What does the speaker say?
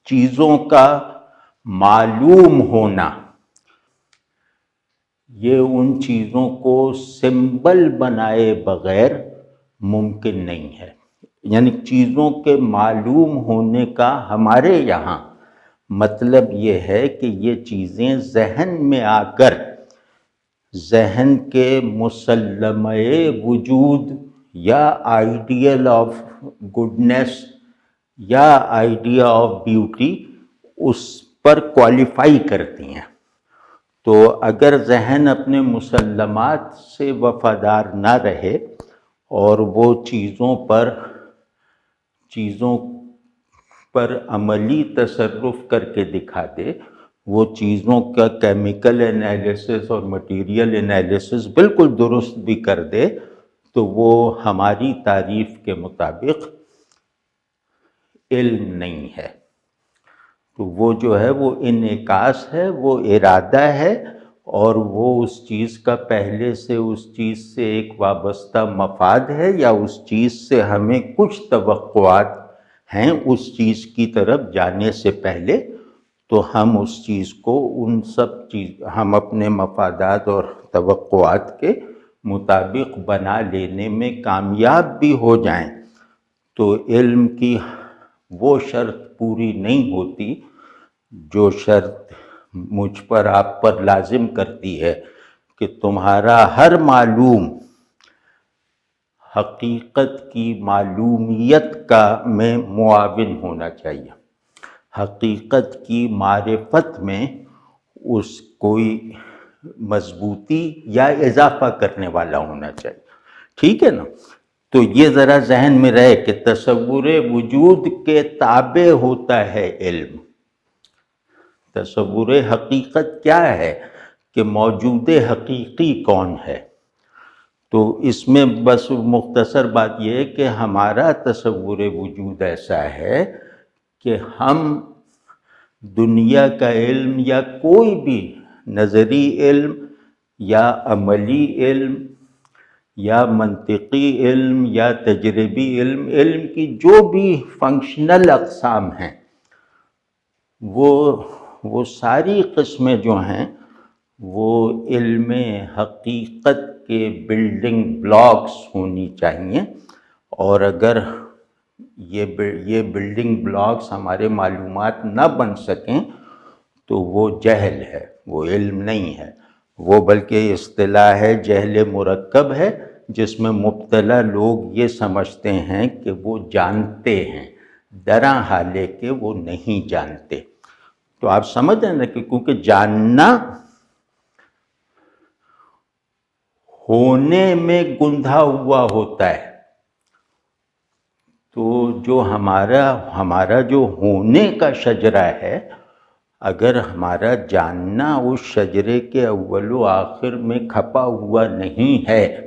چیزوں کا معلوم ہونا یہ ان چیزوں کو سمبل بنائے بغیر ممکن نہیں ہے. یعنی چیزوں کے معلوم ہونے کا ہمارے یہاں مطلب یہ ہے کہ یہ چیزیں ذہن میں آ کر ذہن کے مسلمہ وجود یا آئیڈیل آف گڈنس یا آئیڈیا آف بیوٹی اس پر کوالیفائی کرتی ہیں. تو اگر ذہن اپنے مسلمات سے وفادار نہ رہے اور وہ چیزوں پر عملی تصرف کر کے دکھا دے، وہ چیزوں کا کیمیکل انالیسس اور مٹیریل انالیسس بالکل درست بھی کر دے، تو وہ ہماری تعریف کے مطابق علم نہیں ہے. تو وہ جو ہے وہ انعکاس ہے، وہ ارادہ ہے، اور وہ اس چیز کا پہلے سے اس چیز سے ایک وابستہ مفاد ہے، یا اس چیز سے ہمیں کچھ توقعات ہیں اس چیز کی طرف جانے سے پہلے، تو ہم اس چیز کو ہم اپنے مفادات اور توقعات کے مطابق بنا لینے میں کامیاب بھی ہو جائیں تو علم کی وہ شرط پوری نہیں ہوتی جو شرط مجھ پر آپ پر لازم کرتی ہے کہ تمہارا ہر معلوم حقیقت کی معلومیت میں معاون ہونا چاہیے، حقیقت کی معرفت میں اس کوئی مضبوطی یا اضافہ کرنے والا ہونا چاہیے. ٹھیک ہے نا؟ تو یہ ذرا ذہن میں رہے کہ تصور وجود کے تابع ہوتا ہے علم. تصور حقیقت کیا ہے کہ موجود حقیقی کون ہے. تو اس میں بس مختصر بات یہ ہے کہ ہمارا تصور وجود ایسا ہے کہ ہم دنیا کا علم یا کوئی بھی نظری علم یا عملی علم یا منطقی علم یا تجربی علم کی جو بھی فنکشنل اقسام ہیں وہ ساری قسمیں جو ہیں وہ علم حقیقت کے بلڈنگ بلاکس ہونی چاہیے. اور اگر یہ بلڈنگ بلاکس ہمارے معلومات نہ بن سکیں تو وہ جہل ہے، وہ علم نہیں ہے. وہ بلکہ اصطلاح ہے جہل مرکب ہے، جس میں مبتلا لوگ یہ سمجھتے ہیں کہ وہ جانتے ہیں، درا حالے کہ وہ نہیں جانتے. تو آپ سمجھ رہے ہیں نا کہ کیونکہ جاننا ہونے میں گندھا ہوا ہوتا ہے، تو جو ہمارا جو ہونے کا شجرہ ہے، اگر ہمارا جاننا اس شجرے کے اول و آخر میں کھپا ہوا نہیں ہے